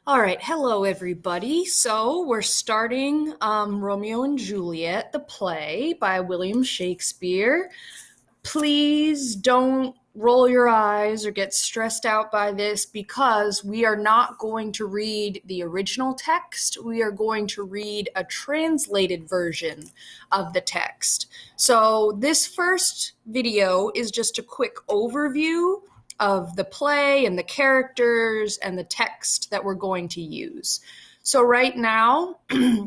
All right, hello everybody. So we're starting Romeo and Juliet, the play by William Shakespeare. Please don't roll your eyes or get stressed out by this because we are not going to read the original text. We are going to read a translated version of the text. So this first video is just a quick overview of the play and the characters and the text that we're going to use. So right now,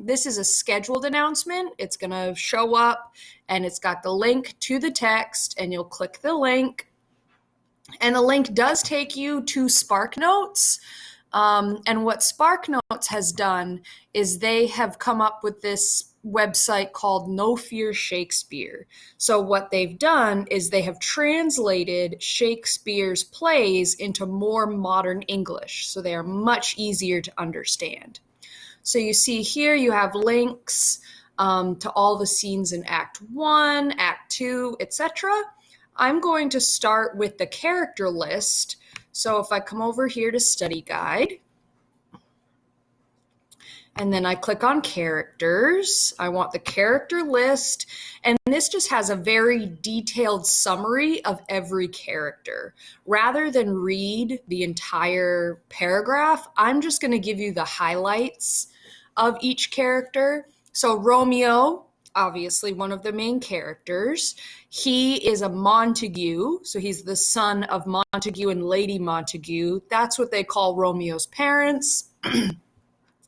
this is a scheduled announcement. It's going to show up and it's got the link to the text, and you'll click the link. And the link does take you to SparkNotes. And what SparkNotes has done is they have come up with this website called No Fear Shakespeare. So what they've done is they have translated Shakespeare's plays into more modern English. So they are much easier to understand. So you see here you have links to all the scenes in Act 1, Act 2, etc. I'm going to start with the character list. So if I come over here to Study Guide, and then I click on characters, I want the character list, and this just has a very detailed summary of every character. Rather than read the entire paragraph, I'm just going to give you the highlights of each character. So Romeo, obviously one of the main characters, he is a Montague, so he's the son of Montague and Lady Montague. That's what they call Romeo's parents.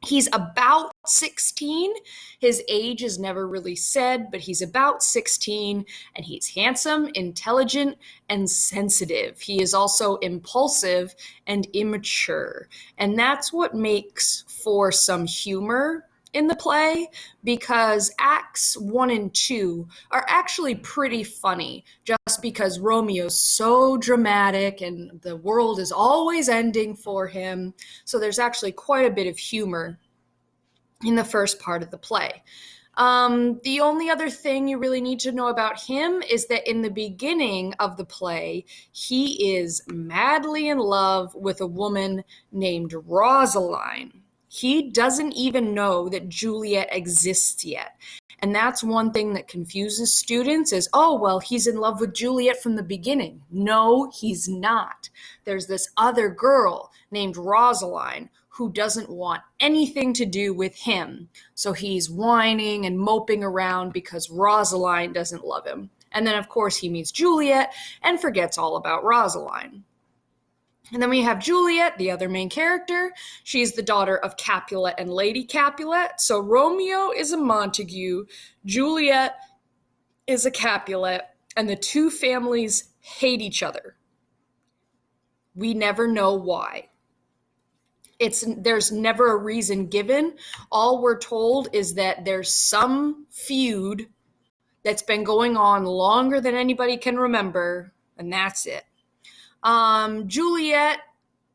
He's about 16. His age is never really said, but he's about 16, and he's handsome, intelligent, and sensitive. He is also impulsive and immature. And that's what makes for some humor in the play, because acts 1 and 2 are actually pretty funny just because Romeo's so dramatic and the world is always ending for him. So there's actually quite a bit of humor in the first part of the play. The only other thing you really need to know about him is that in the beginning of the play, he is madly in love with a woman named Rosaline. He doesn't even know that Juliet exists yet. And that's one thing that confuses students is, oh, well, he's in love with Juliet from the beginning. No, he's not. There's this other girl named Rosaline who doesn't want anything to do with him. So he's whining and moping around because Rosaline doesn't love him. And then, of course, he meets Juliet and forgets all about Rosaline. And then we have Juliet, the other main character. She's the daughter of Capulet and Lady Capulet. So Romeo is a Montague, Juliet is a Capulet, and the two families hate each other. We never know why. There's never a reason given. All we're told is that there's some feud that's been going on longer than anybody can remember, and that's it. Juliet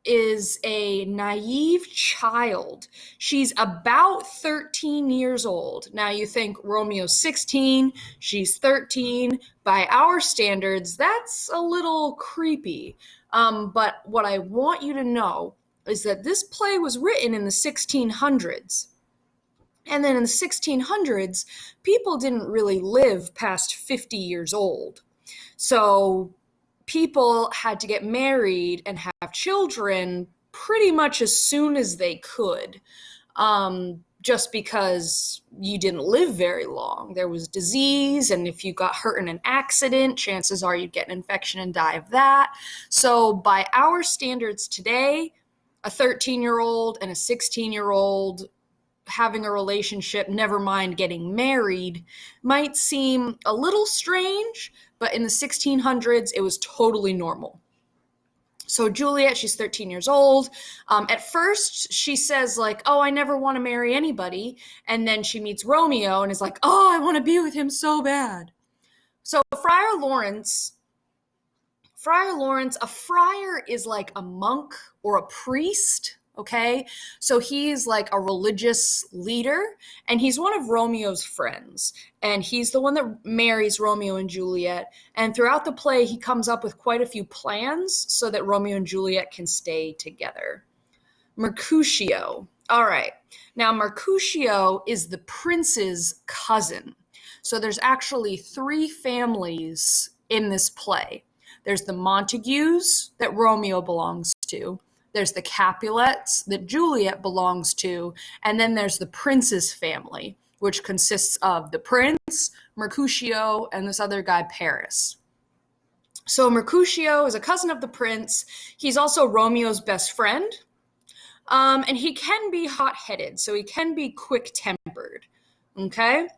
is a naive child. She's about 13 years old. Now you think Romeo's 16, she's 13. By our standards, that's a little creepy. But what I want you to know is that this play was written in the 1600s. And then in the 1600s, people didn't really live past 50 years old. So people had to get married and have children pretty much as soon as they could, just because you didn't live very long. There was disease, and if you got hurt in an accident, chances are you'd get an infection and die of that. So by our standards today, a 13-year-old and a 16-year-old having a relationship, never mind getting married, might seem a little strange, but in the 1600s, it was totally normal. So Juliet, she's 13 years old. At first, she says like, oh, I never want to marry anybody. And then she meets Romeo and is like, oh, I want to be with him so bad. So Friar Lawrence, a friar is like a monk or a priest. Okay, so he's like a religious leader, and he's one of Romeo's friends, and he's the one that marries Romeo and Juliet. And throughout the play, he comes up with quite a few plans so that Romeo and Juliet can stay together. Mercutio. All right. Now, Mercutio is the prince's cousin. So there's actually three families in this play. There's the Montagues that Romeo belongs to. There's the Capulets that Juliet belongs to. And then there's the prince's family, which consists of the prince, Mercutio, and this other guy, Paris. So Mercutio is a cousin of the prince. He's also Romeo's best friend. And he can be hot-headed, so he can be quick-tempered, okay?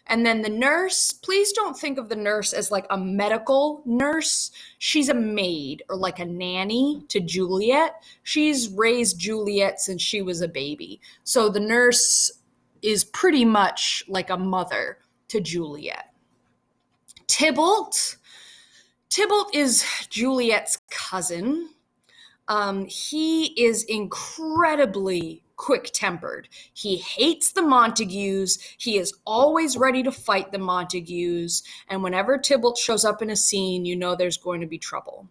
And then the nurse, please don't think of the nurse as like a medical nurse. She's a maid or like a nanny to Juliet. She's raised Juliet since she was a baby. So the nurse is pretty much like a mother to Juliet. Tybalt is Juliet's cousin. He is incredibly quick-tempered. He hates the Montagues. He is always ready to fight the Montagues. And whenever Tybalt shows up in a scene, you know there's going to be trouble.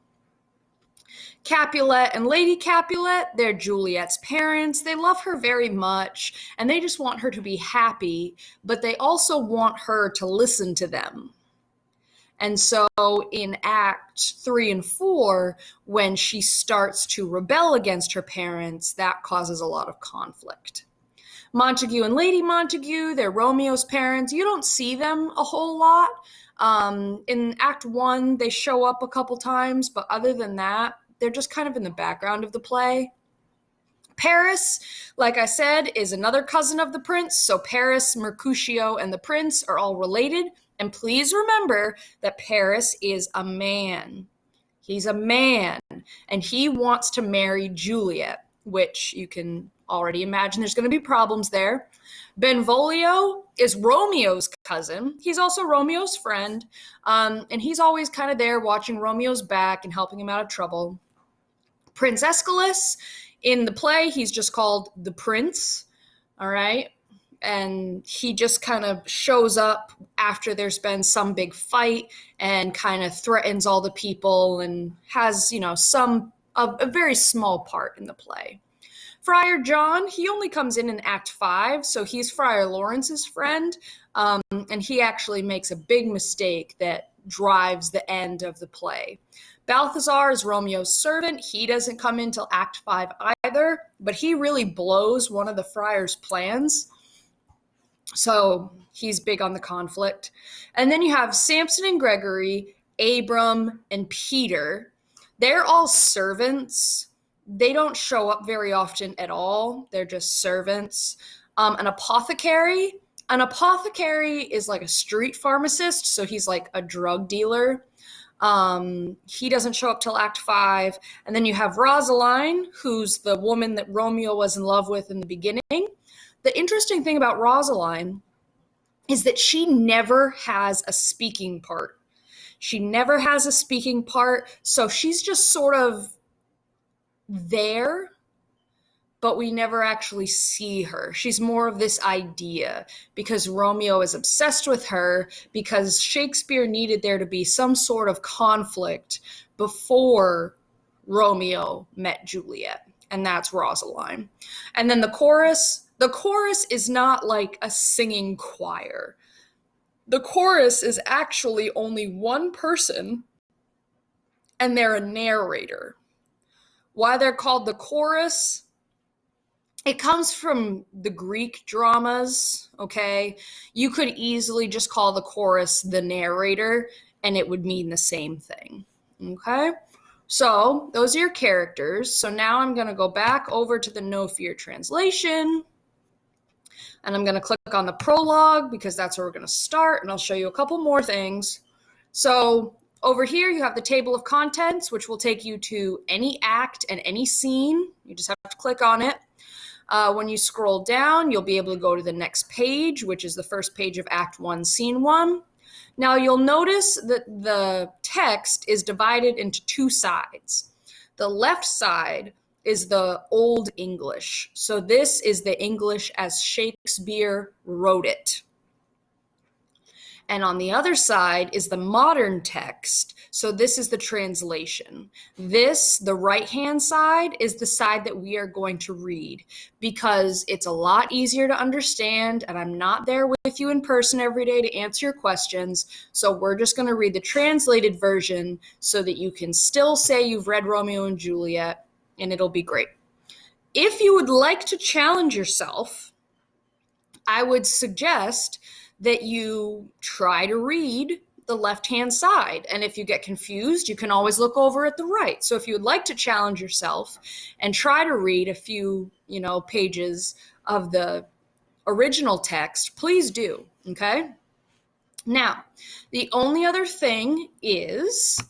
Capulet and Lady Capulet, they're Juliet's parents. They love her very much, and they just want her to be happy, but they also want her to listen to them. And so in Act 3 and 4, when she starts to rebel against her parents, that causes a lot of conflict. Montague and Lady Montague, they're Romeo's parents. You don't see them a whole lot. In Act 1, they show up a couple times, but other than that, they're just kind of in the background of the play. Paris, like I said, is another cousin of the prince. So Paris, Mercutio, and the prince are all related. And please remember that Paris is a man. He's a man, and he wants to marry Juliet, which you can already imagine there's going to be problems there. Benvolio is Romeo's cousin. He's also Romeo's friend, and he's always kind of there watching Romeo's back and helping him out of trouble. Prince Aeschylus, in the play, he's just called the prince, all right? And he just kind of shows up after there's been some big fight and kind of threatens all the people and has, a very small part in the play. Friar John, he only comes in Act 5, so he's Friar Lawrence's friend, and he actually makes a big mistake that drives the end of the play. Balthazar is Romeo's servant. He doesn't come in till Act 5 either, but he really blows one of the friar's plans. So he's big on the conflict. And then you have Samson and Gregory, Abram, and Peter. They're all servants. They don't show up very often at all. They're just servants. An apothecary is like a street pharmacist, so he's like a drug dealer. He doesn't show up till Act 5. And then you have Rosaline, who's the woman that Romeo was in love with in the beginning. The interesting thing about Rosaline is that she never has a speaking part. So she's just sort of there, but we never actually see her. She's more of this idea because Romeo is obsessed with her because Shakespeare needed there to be some sort of conflict before Romeo met Juliet, and that's Rosaline. And then the chorus is not like a singing choir. The chorus is actually only one person, and they're a narrator. Why they're called the chorus? It comes from the Greek dramas, okay? You could easily just call the chorus the narrator, and it would mean the same thing, okay? So those are your characters. So now I'm going to go back over to the No Fear translation, and I'm going to click on the prologue because that's where we're going to start, and I'll show you a couple more things. So over here, you have the table of contents, which will take you to any act and any scene. You just have to click on it. When you scroll down, you'll be able to go to the next page, which is the first page of Act 1, Scene 1. Now, you'll notice that the text is divided into two sides. The left side is the Old English. So this is the English as Shakespeare wrote it. And on the other side is the modern text. So this is the translation. This, the right-hand side, is the side that we are going to read because it's a lot easier to understand, and I'm not there with you in person every day to answer your questions. So we're just going to read the translated version so that you can still say you've read Romeo and Juliet, and it'll be great. If you would like to challenge yourself, I would suggest that you try to read the left-hand side. And if you get confused, you can always look over at the right. So if you would like to challenge yourself and try to read a few, pages of the original text, please do, okay? Now, the only other thing is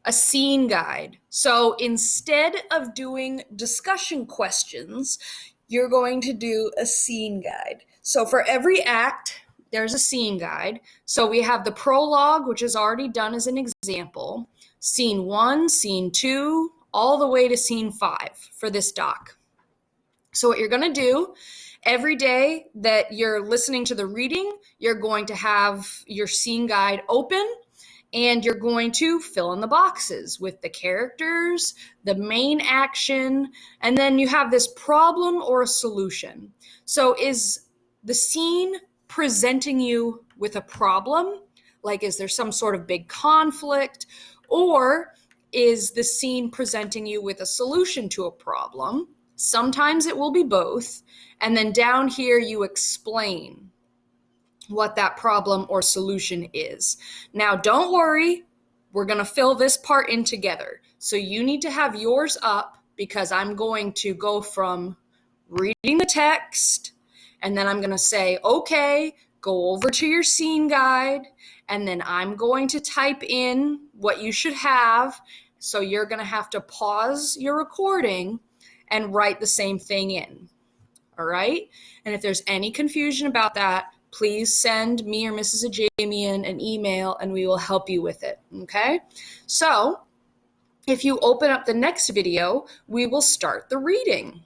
a scene guide. So instead of doing discussion questions, you're going to do a scene guide. So for every act, there's a scene guide. So we have the prologue, which is already done as an example, scene 1, scene 2, all the way to scene 5 for this doc. So what you're going to do every day that you're listening to the reading, you're going to have your scene guide open, and you're going to fill in the boxes with the characters, the main action, and then you have this problem or a solution. So is the scene presenting you with a problem? Like, is there some sort of big conflict? Or is the scene presenting you with a solution to a problem? Sometimes it will be both. And then down here, you explain what that problem or solution is. Now, don't worry, we're going to fill this part in together. So you need to have yours up because I'm going to go from reading the text, and then I'm going to say, okay, go over to your scene guide, and then I'm going to type in what you should have. So you're going to have to pause your recording and write the same thing in. All right? And if there's any confusion about that, please send me or Mrs. Ajamian an email and we will help you with it, okay? So if you open up the next video, we will start the reading.